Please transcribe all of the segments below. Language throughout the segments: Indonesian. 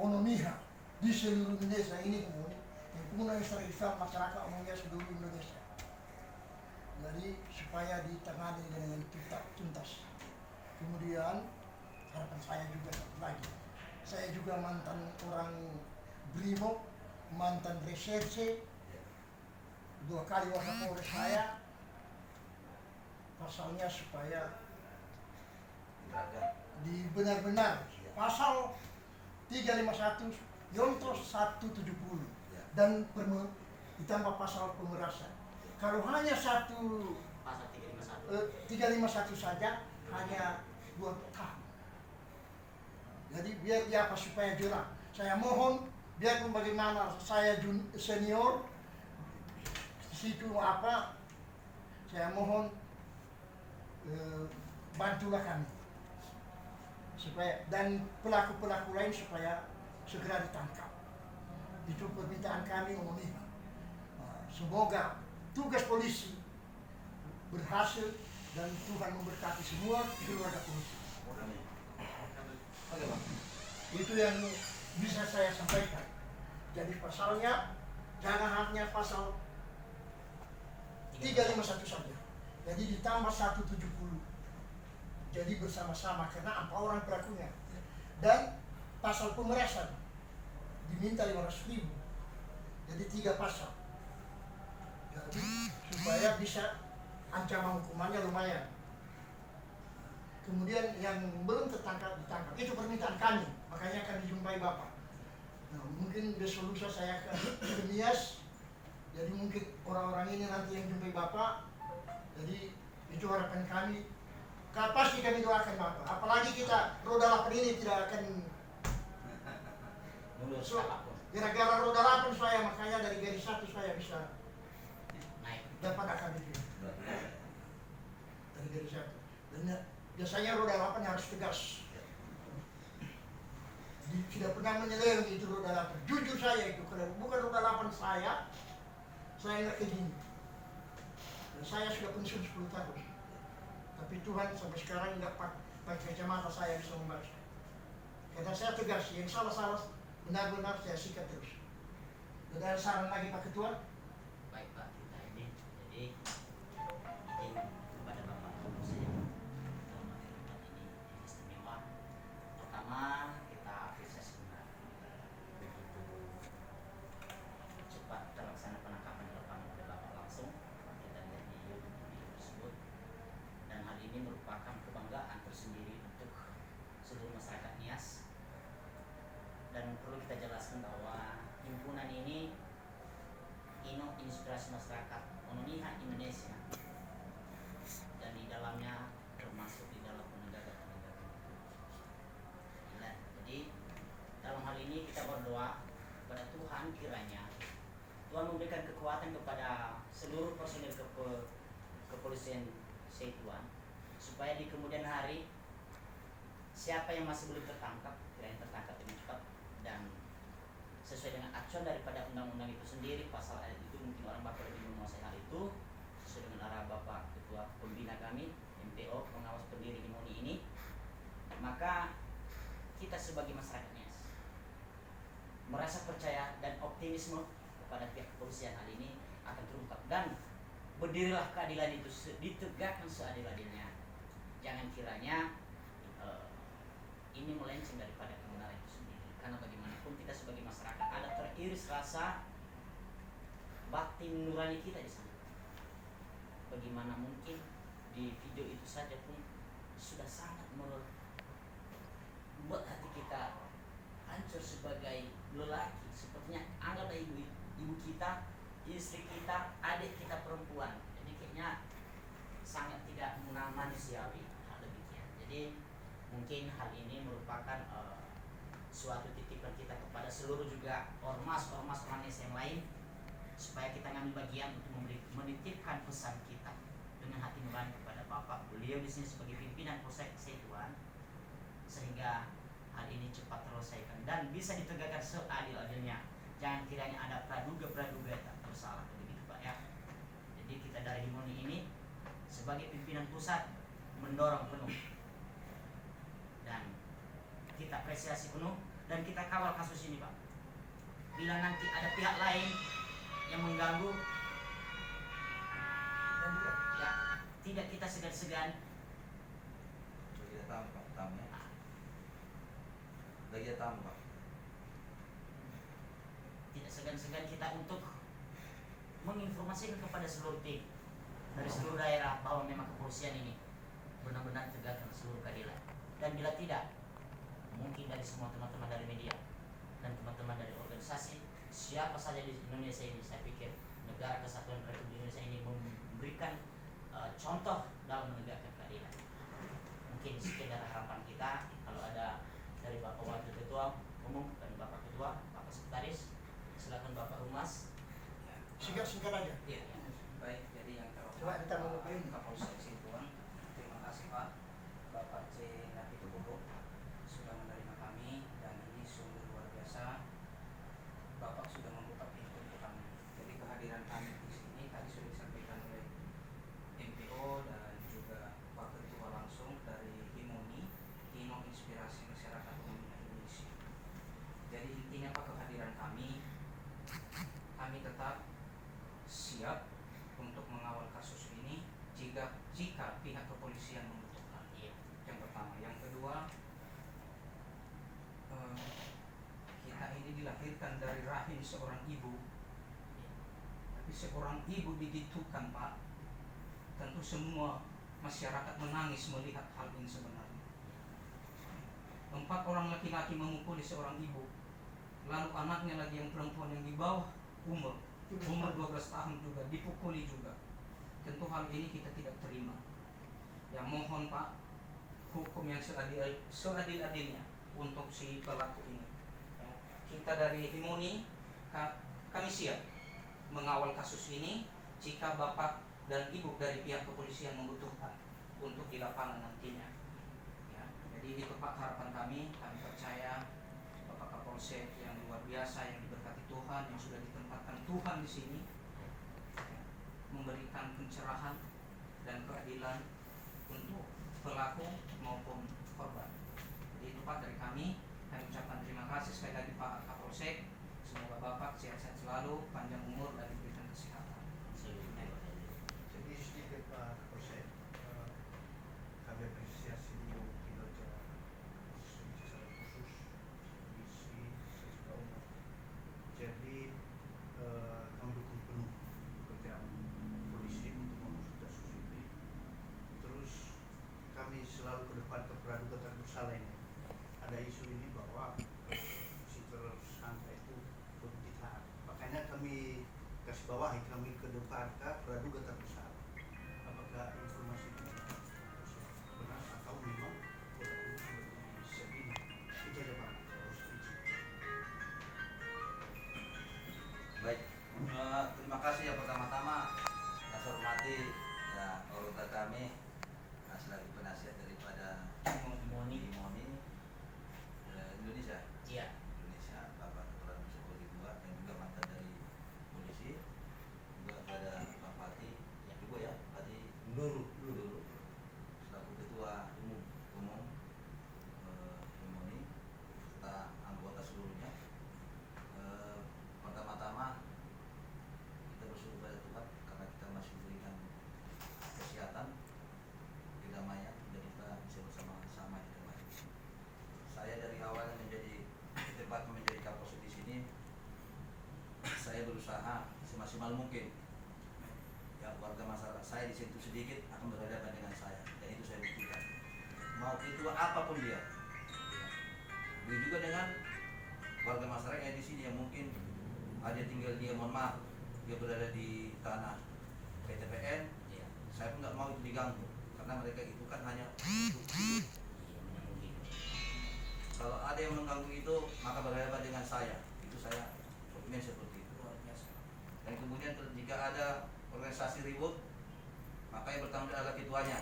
Onomiha di seluruh Indonesia ini himpunan Islam masyarakat umumnya seluruh Indonesia. Jadi supaya ditangani dengan tuntas. Kemudian harapan saya juga lagi, saya juga mantan orang Brimob, mantan reserse, 2 kali Wakapolres saya. Pasalnya supaya benar-benar pasal 351 Yontros 170 dan ditambah pasal pemerasan. Kalau hanya satu pasal 351 saja hanya 2 tahun. Jadi biar dia apa supaya jelas. Saya mohon biarpun bagaimana saya senior di situ apa, saya mohon bantulah kami supaya dan pelaku-pelaku lain supaya segera ditangkap. Itu permintaan kami umumnya. Semoga tugas polisi berhasil dan Tuhan memberkati semua keluarga polisi. Oke, Bang. Itu yang bisa saya sampaikan. Jadi pasalnya jangan hanya pasal 351 saja. Jadi ditambah 170. Jadi bersama-sama karena 4 orang pelakunya. Dan pasal pemerasan diminta 500.000. Jadi 3 pasal. Jadi supaya bisa ancaman hukumannya lumayan. Kemudian yang belum ditangkap. Itu permintaan kami. Makanya kami jumpai Bapak. Nah, mungkin besok lusa saya ke Nias. Jadi mungkin orang-orang ini nanti yang jumpai Bapak. Jadi itu harapan kami. Pasti kami doakan Bapak. Apalagi kita roda 8 ini tidak akan Mulus gara-gara roda 8 saya, makanya dari garis 1 saya bisa naik. dapat AKBP. Dari garis 1. Dan biasanya roda 8 harus tegas. Tidak pernah menyeleweng itu roda 8. Jujur saya itu, kalau bukan roda 8 saya nggak kayak gini. Dan saya sudah pensiun 10 tahun. Tapi Tuhan sampai sekarang nggak pakai kacamata saya bisa membaca. Karena saya tegas, yang salah-salah benar-benar saya sikat terus. Ada saran lagi Pak Ketua? Baik Pak, kita ini jadi izin kepada Bapak saya dalam materi ini istimewa. Pertama kita apresiasi benar begitu cepat terlaksana penangkapan di lapangan oleh Bapak langsung. Kita lihat di video tersebut dan hal ini merupakan kebanggaan tersendiri untuk seluruh masyarakat Nias. Dan perlu kita jelaskan bahwa himpunan ini Inspirasi Masyarakat Onomiha Indonesia, dan di dalamnya termasuk di dalam penegakan hukum. Jadi dalam hal ini kita berdoa kepada Tuhan, kiranya Tuhan memberikan kekuatan kepada seluruh personil kepolisian Setuan, supaya di kemudian hari siapa yang masih belum tertangkap kiranya tertangkap dengan cepat dan sesuai dengan acuan daripada undang-undang itu sendiri. Pasal ayat itu mungkin orang Bapak lebih menguasai hal itu sesuai dengan arah Bapak Ketua Pembina kami MPO pengawas pendiri Himoni ini. Maka kita sebagai masyarakatnya merasa percaya dan optimisme kepada pihak kepolisian hal ini akan terungkap dan berdirilah keadilan itu ditegakkan seadil-adilnya. Jangan kiranya ini melenceng daripada kebenaran itu sendiri. Karena bagaimanapun kita sebagai masyarakat ada teriris rasa batin nurani kita di sana. Bagaimana mungkin di video itu saja pun sudah sangat membuat hati kita hancur sebagai lelaki. Sepertinya anggaplah ibu kita, istri kita, adik kita perempuan. Jadi kayaknya sangat tidak manusiawi hal demikian. Jadi mungkin hal ini merupakan suatu titipan kita kepada seluruh juga ormas-ormas Manis yang lain, supaya kita ngambil bagian untuk menitipkan pesan kita dengan hati nurani kepada Bapak beliau di sini sebagai pimpinan Polsek Setuan, sehingga hal ini cepat terselesaikan dan bisa ditegakkan seadil-adilnya. Jangan kiranya ada praduga-praduga tak bersalah, begitu Pak ya. Jadi kita dari Himoni ini sebagai pimpinan pusat mendorong penuh dan kita apresiasi penuh dan kita kawal kasus ini, Pak. Bila nanti ada pihak lain yang mengganggu, Dan juga ya tidak kita segan-segan. Bagi datang Pak, tamunya. Bagi datang Pak. Tidak segan-segan kita untuk menginformasikan kepada seluruh tim dari seluruh daerah bahwa memang kepolisian ini benar-benar tegakkan seluruh keadilan. Dan bila tidak, mungkin dari semua teman-teman dari media dan teman-teman dari organisasi, siapa saja di Indonesia ini, saya pikir negara kesatuan Republik Indonesia ini memberikan contoh dalam menegakkan keadilan. Mungkin sekedar harapan kita, kalau ada dari Bapak Wakil Ketua Umum dan Bapak Ketua, Bapak Sekretaris, silakan Bapak Humas. singkat aja. Iya, baik. Jadi yang Coba kita mau terhormat ini. Kapolsek Situang, terima kasih Pak, Bapak C. Napitupulu sudah menerima kami, dan ini sungguh luar biasa. Bapak sudah membuka pintu untuk kami. Jadi kehadiran kami di sini tadi sudah disampaikan oleh MPO dan juga Pak Ketua langsung dari Himoni, Hino Inspirasi Masyarakat Umum Indonesia. Jadi intinya Pak, kehadiran kami tetap siap untuk mengawal kasus ini jika pihak kepolisian membutuhkan. Yang pertama, yang kedua, kita ini dilahirkan dari rahim seorang ibu, tapi seorang ibu digitukan Pak, tentu semua masyarakat menangis melihat hal ini sebenarnya. 4 orang laki-laki memukuli seorang ibu, lalu anaknya lagi yang perempuan yang di bawah umur 12 tahun juga dipukuli juga. Tentu hal ini kita tidak terima. Ya mohon Pak, hukum yang seadil-adilnya untuk si pelaku ini. Ya, kita dari Himoni kami siap mengawal kasus ini jika Bapak dan Ibu dari pihak kepolisian membutuhkan untuk di lapangan nantinya. Ya, jadi itu Pak harapan kami percaya Bapak Kapolsek yang luar biasa, yang diberkati Tuhan, yang sudah ditempatkan Tuhan di sini, memberikan pencerahan dan keadilan untuk pelaku maupun korban. Jadi itu Pak dari kami ucapkan terima kasih sekali lagi Pak Kapolsek. Semoga Bapak sehat-sehat selalu, panjang umur dan diberikan kesehatan. Jadi sedikit Pak Kapolsek, kami apresiasi dulu kinerja secara khusus misi secara umum. Jadi kami dukung penuh pekerjaan polisi untuk mengusut kasus ini. Terus kami selalu ke depan ke praduga tak bersalah ini. Ada isu ini bahwa si tersangka itu belum ditahan. Makanya kami kasih bawahi, kami ke depan ke praduga tak bersalah. Apakah informasi ini benar atau memang segini? Itu aja Pak. Baik, terima kasih yang pertama-tama saya hormati ya anggota kami selaku penasihat daripada Himoni. Indonesia. Iya. Indonesia, Bapak Ketua Komisi 2 dan juga mantan dari polisi, juga kepada Pak Pati, yang juga ya Pati dulu selaku Ketua Umum Himoni serta anggota seluruhnya. Pertama-tama kita bersyukur pada Tuhan karena kita masih diberikan kesehatan, kedamaian, dan kita bisa bersama-sama di damai. Saya dari awalnya menjadi Kapolsek di sini, saya berusaha semaksimal mungkin ya warga masyarakat saya disentuh sedikit akan berhadapan dengan saya, dan itu saya buktikan. Mau itu apapun dia. Begitu juga dengan warga masyarakat yang di sini yang mungkin ada tinggal dia, mohon maaf, dia berada di tanah PTPN, Iya. saya pun nggak mau itu diganggu karena mereka itu kan hanya untuk hidup. Kalau ada yang mengganggu itu maka berhadapan dengan saya, itu saya komitmen seperti itu. Luar biasa. Dan kemudian jika ada organisasi ribut, maka yang bertanggung jawab adalah ketuanya,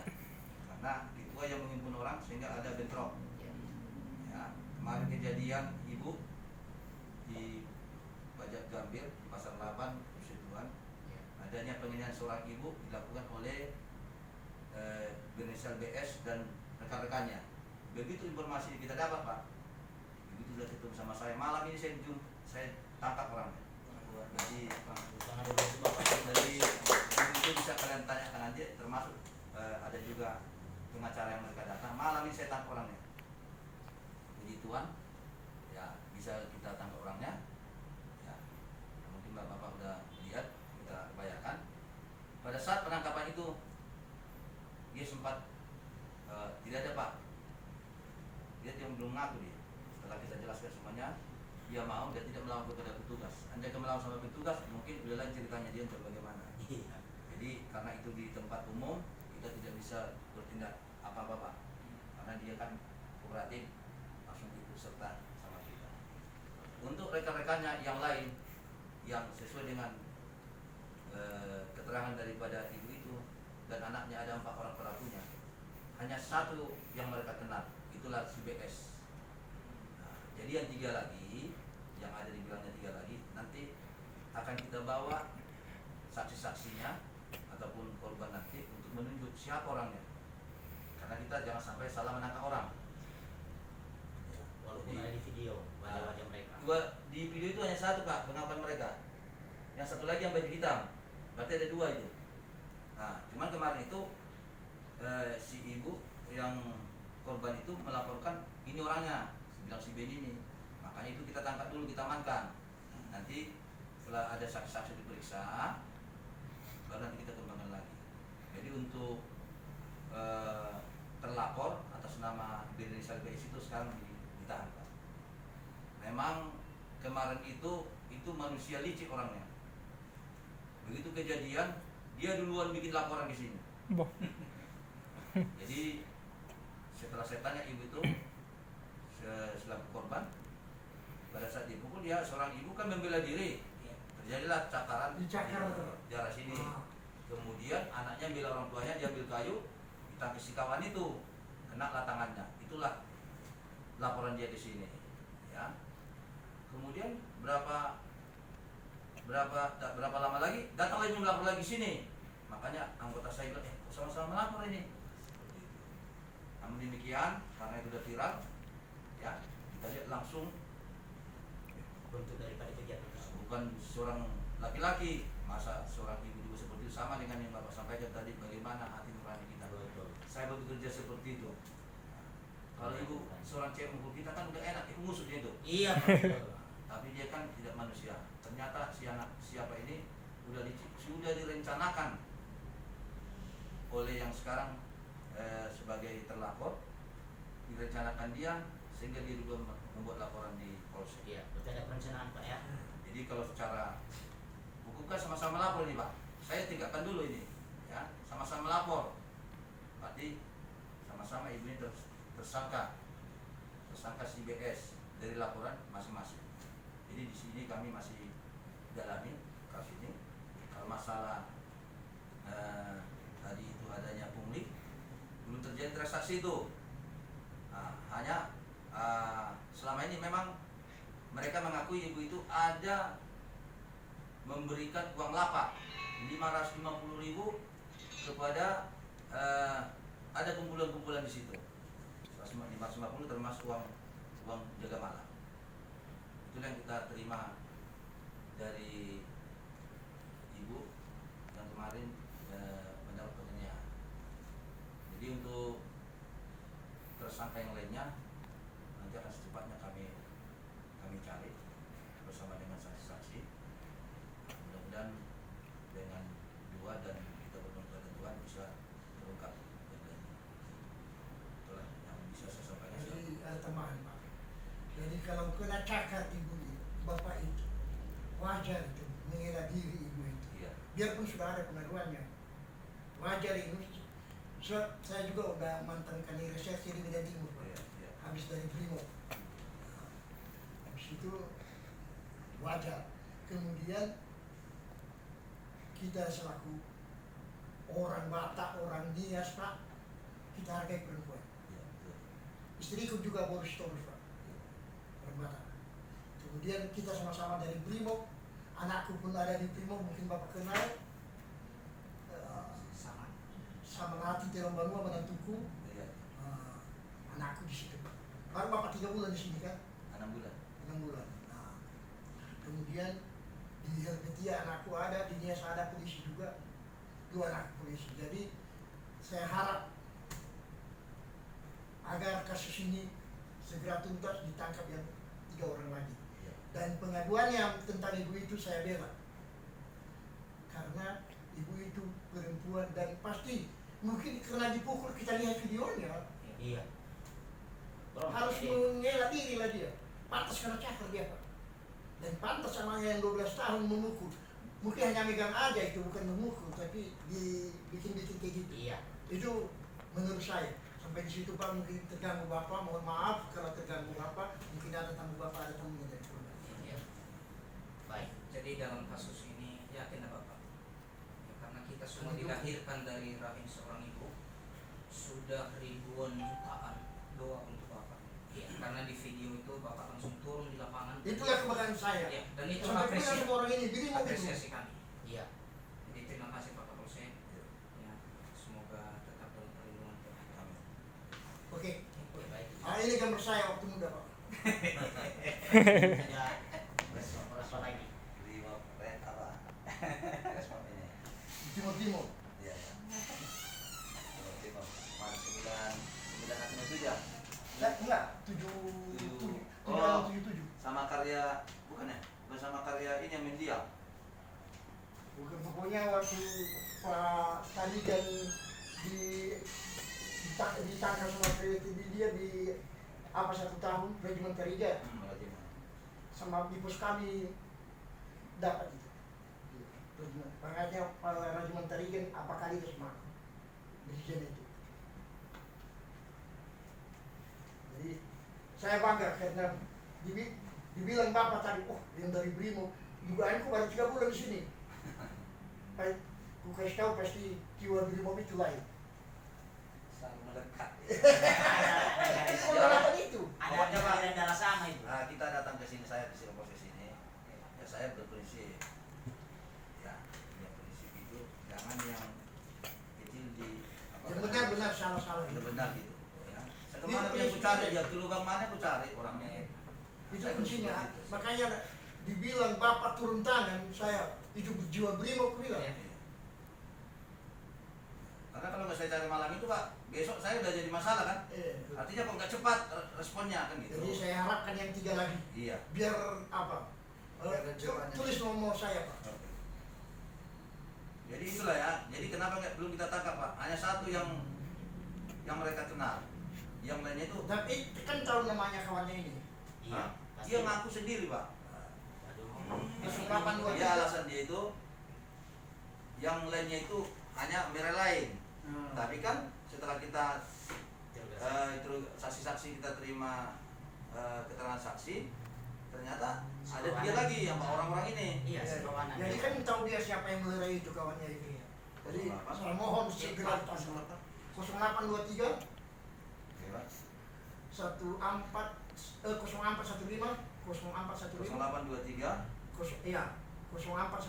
karena ketua yang menghimpun orang sehingga ada bentrok. Ya, kemarin kejadian ibu di Bajak Gambir di Pasar 8 Persituan, adanya penghinaan seorang ibu dilakukan oleh berinisial BS dan rekan-rekannya. Begitu informasi kita dapat Pak, begitu sudah ketemu malam ini saya tangkap orangnya. Jadi Jangan ada dua bapak. dari itu bisa kalian tanyakan nanti, termasuk ada juga pengacara yang mereka datang. Malam ini saya tangkap orangnya. Puji Tuhan, ya bisa kita tangkap orangnya. Ya, mungkin bapak udah lihat, kita bayarkan. Pada saat penangkapan itu dia sempat tidak ada pak. Dia belum ngaku dia. Setelah kita jelaskan semuanya, dia mau, dia tidak melawan kepada petugas. Anda melawan sama petugas, mungkin udah lain ceritanya dia untuk bagaimana. Jadi karena itu di tempat umum, kita tidak bisa bertindak apa-apa pak. Karena dia kan kooperatif, langsung ikut serta sama kita. Untuk rekan-rekannya yang lain, yang sesuai dengan keterangan daripada ibu itu dan anaknya, ada 4 orang pelakunya. Hanya satu yang mereka kenal, itulah si BS. Nah, jadi yang 3 lagi, yang ada dibilangnya 3 lagi, nanti akan kita bawa saksi-saksinya ataupun korban nanti untuk menunjuk siapa orangnya. Karena kita jangan sampai salah menangkap orang. Walaupun ada di video wajah-wajah mereka. Di video itu hanya satu pak pengakuan mereka. Yang satu lagi yang baju hitam. Berarti ada 2 itu. Nah, cuman kemarin itu si ibu yang korban itu melaporkan ini orangnya, bilang si Ben ini. Makanya itu kita tangkap dulu, kita amankan. Nanti setelah ada saksi-saksi diperiksa, baru nanti kita kembangkan lagi. Jadi untuk terlapor atas nama Berinisial BS itu sekarang ditahan pak. Memang kemarin itu manusia licik orangnya. Begitu kejadian, dia duluan bikin laporan di sini. Jadi setelah saya tanya ibu itu selaku korban, pada saat dipukul dia seorang ibu kan membela diri, terjadilah cakaran di daerah sini. Kemudian anaknya bela orang tuanya, dia ambil kayu, ditangkis si kawan itu, kena lah tangannya. Itulah laporan dia di sini. Ya. Kemudian berapa lama lagi datang lagi melapor lagi sini. Makanya anggota saya bilang, sama-sama melapor ini. Namun demikian, karena itu sudah viral, ya kita lihat langsung Bentuk daripada kegiatan tersebut. bukan seorang laki-laki, masa seorang ibu juga seperti itu, sama dengan yang bapak sampaikan tadi, bagaimana hati nurani kita. Betul. Saya bekerja seperti itu. Kalau ibu seorang cewek mukul kita kan udah enak, ibu musuh dia itu. Iya betul. Tapi dia kan tidak manusia. Ternyata si anak siapa ini sudah direncanakan oleh yang sekarang sebagai terlapor, direncanakan dia sehingga dia juga membuat laporan di polsek. Iya, berarti ada perencanaan pak ya. Jadi kalau secara hukum kan sama-sama lapor nih pak. Saya tingkatkan dulu ini, ya sama-sama lapor. Berarti sama-sama ibu ini tersangka si BS dari laporan masing-masing. Jadi di sini kami masih dalami kasus ini. Kalau masalah tadi itu adanya pungli, belum terjadi transaksi itu. Nah, hanya selama ini memang mereka mengakui ibu itu ada memberikan uang lapak 550.000 kepada ada kumpulan-kumpulan di situ. 550 termasuk uang jaga malam. Itulah yang kita terima dari ibu yang kemarin mendapat penganiayaan. Jadi untuk tersangka yang lainnya nanti akan secepatnya kami cari bersama dengan saksi-saksi. Mudah-mudahan dengan 2 dan kita berdoa kepada Tuhan bisa terungkap yang lainnya. Itulah yang bisa saya sampaikan. Jadi teman pak. Jadi kalau kena cakar ibu itu, bapak itu wajar itu menghela diri ibu itu. Iya. Biarpun sudah ada pengaduannya, wajar itu. Saya juga udah mantan kanir reserse di Medan Timur pak. Iya, iya. Habis dari Brimob. Habis itu wajar. Kemudian kita selaku orang Batak, orang Nias pak, kita hargai perempuan. Iya, betul. Istriku juga Boris Torus pak, orang Batak. Kemudian kita sama-sama dari Brimob, anakku pun ada di Brimob, mungkin bapak kenal. Sama Rati Terong Banua menantuku, Iya. anakku di situ pak. Baru bapak 3 bulan di sini kan, 6 bulan. 6 bulan. kemudian di Helvetia anakku ada, di Nias ada polisi juga, 2 anak polisi. Jadi saya harap agar kasus ini segera tuntas, ditangkap yang 3 orang lagi. Dan pengaduannya tentang ibu itu saya bela, karena ibu itu perempuan dan pasti mungkin karena dipukul, kita lihat videonya, Iya. harus mengelak diri lah dia. Pantas karena cakar dia, Pak. Dan pantas sama yang 12 tahun memukul. Mungkin hanya megang aja itu, bukan memukul, tapi dibikin-bikin kayak gitu. Iya. Itu menurut saya. Sampai di situ Pak, mungkin terganggu Bapak, mohon maaf kalau terganggu Bapak. Mungkin ada tamu Bapak, ada tamu dari keluarga. Iya. Baik. Jadi dalam kasus ini yakin Bapak, ya, karena kita semua dilahirkan dari rahim seorang ibu, sudah ribuan jutaan doa untuk Bapak. Iya. Karena di video itu Bapak langsung turun di lapangan. Itulah kebanggaan saya. Ya, dan itu Sampai punya semua orang ini, beri mau apresiasi kami. Iya. Jadi terima kasih Pak Kapolsek. Ya, semoga tetap dalam perlindungan Tuhan. Oke. Oke, baik. Ini gambar saya waktu muda Pak. Ada respon lagi. Lima apa? Respon ini. Timur-timur. Iya. Timur. Mana 9 ya? Enggak, 7 Oh. 7. Sama karya bukan ya? Bukan sama karya ini yang Mendia. Bukan, pokoknya waktu Pak tadi dan ditangkap sama PWTB dia di 1 tahun Regimen Kariga sama Bipus kami dapat itu. Makanya Regimen Kariga apa kali itu semua decision itu. Jadi saya bangga karena dibilang Bapak tadi, oh yang dari Brimo, dugaanku baru 3 bulan di sini. Ku kasih tahu pasti jiwa Brimo itu lain. Selalu melekat. Itu mengatakan itu. Ada aliran darah sama itu. Nah, kita datang ke sini, saya di posisi ini. Ya saya berprinsip. Ya, prinsip itu jangan yang kecil di Yang benar-benar salah-salah. benar gitu. Ya. Kemana dia aku cari, ya ke lubang mana aku cari orangnya. Itu kuncinya. Makanya dibilang Bapak turun tangan, saya itu berjiwa Brimo, aku bilang. Iya. Karena kalau nggak saya cari malam itu Pak, besok saya udah jadi masalah kan. Artinya kok nggak cepat responnya kan gitu. Jadi saya harapkan yang 3 lagi. Iya. Biar apa? Tulis nomor saya Pak. Oke. Jadi itulah ya. Jadi kenapa belum kita tangkap Pak? Hanya 1 yang mereka kenal. Yang lainnya itu. Tapi kan tahu namanya kawannya ini. Iya. Dia ngaku sendiri Pak. Aduh. Dia alasan dia itu. Yang lainnya itu hanya merelain. Tapi kan setelah kita itu saksi-saksi kita terima keterangan saksi, ternyata ada 3 lagi yang orang-orang ini. Iya, sekawanan. Jadi kan tahu dia siapa yang melerai itu kawannya itu. Jadi saya mohon segera ditangkap. 0823 Oke, Pak. 0415 0415 0823 iya 0415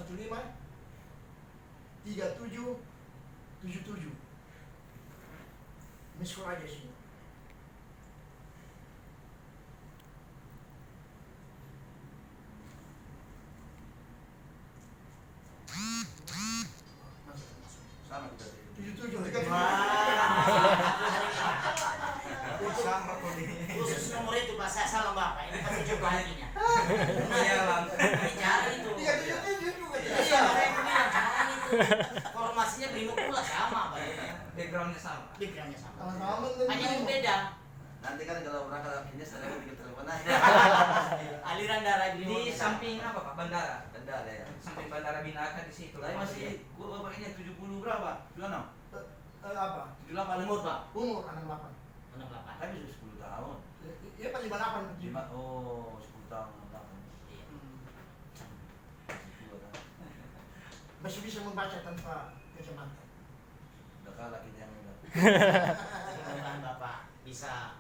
3777 miss call aja semua. sama kita. 77 Sama kok ini. Khusus nomor itu Pak, saya salah Bapak. Ini pasti coba laginya. Iya, Bang. Ini cari itu. Iya, juga. Iya, saya bilang cari itu. Formasinya Brimo pula sama Pak. Backgroundnya sama. Pikirannya sama. Sama Hanya yang beda. Nanti kan kalau berangkat ini saya bikin telepon aja. Aliran darah Brimo. Di samping apa Pak? Bandara. Benda ya. Samping Bandara Binaka di situ. Tapi masih gua pakainya 70 berapa? 76. Apa? 78 Umur Pak. Umur 68. 68. Tapi sudah 10 tahun. Iya Pak 58. 10 tahun 68. Iya. Masih bisa membaca tanpa kacamata. Udah kalah kita yang udah. Mudah-mudahan Bapak bisa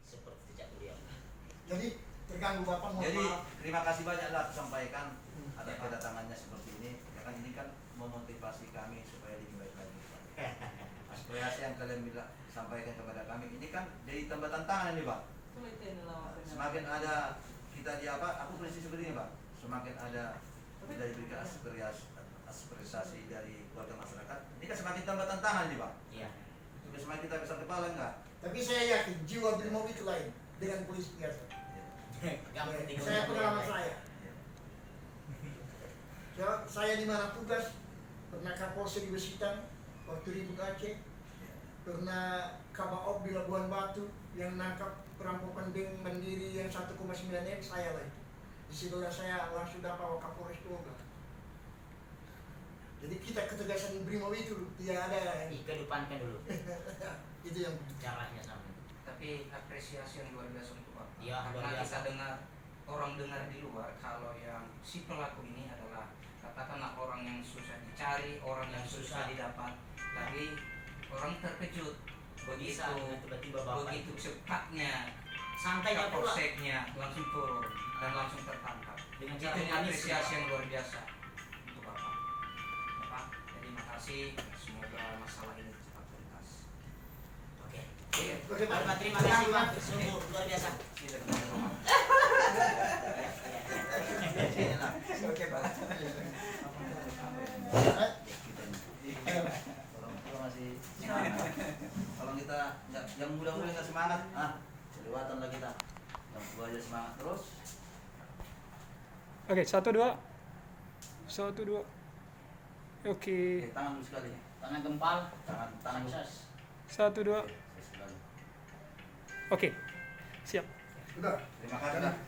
seperti sejak beliau. Jadi terganggu Bapak, mohon Jadi maaf. terima kasih banyaklah aku sampaikan ada Ya, Pak. kedatangannya seperti ini. Ya kan ini kan memotivasi kami supaya lebih baik lagi. Aspirasi yang kalian bilang sampaikan kepada kami ini kan jadi tambah tantangan ini Pak. Semakin ada kita di apa? Aku prinsip seperti ini Pak. semakin ada tidak diberikan aspirasi dari warga masyarakat, ini kan semakin tambah tantangan ini Pak. Iya. Juga semakin kita besar kepala enggak? Tapi saya yakin jiwa Brimob itu lain dengan polisi biasa. Yang penting Saya pengalaman saya. Iya. Saya di mana tugas, pernah Kapolsek di Besitan, waktu ribut Aceh, pernah Kabaop di Labuan Batu yang nangkap perampokan bank Mandiri yang 1,9 M, saya lah. Di situlah saya langsung dapat Wakapolres Toga. Jadi kita ketegasan Brimob itu tidak ada yang Kedepankan dulu itu yang caranya sama. Tapi apresiasi yang luar biasa untuk Bapak. Iya, luar Karena biasa. kita orang dengar di luar kalau yang si pelaku ini adalah katakanlah orang yang susah dicari, orang yang susah didapat. Tapi orang terkejut Bisa dengan tiba-tiba bapak begitu itu cepatnya santainya pula Kapolseknya langsung turun dan langsung tertangkap. dengan Itu cara yang manis. apresiasi yang luar biasa untuk Bapak. Bapak, jadi makasih. Semoga masalah ini cepat tuntas. Oke. Oke, Pak. Pak, terima kasih Pak, sungguh luar biasa. Oke Pak. Orang tua masih semangat. Kalau kita yang muda-muda nggak semangat, kelewatan lah kita. Yang tua aja semangat terus. Oke, 1 2. 1 2. Oke. Tangan dulu sekali. Tangan gempal, Tangan dulu. sukses. 1 2. Sekali. Oke. Siap. sudah. Terima kasih.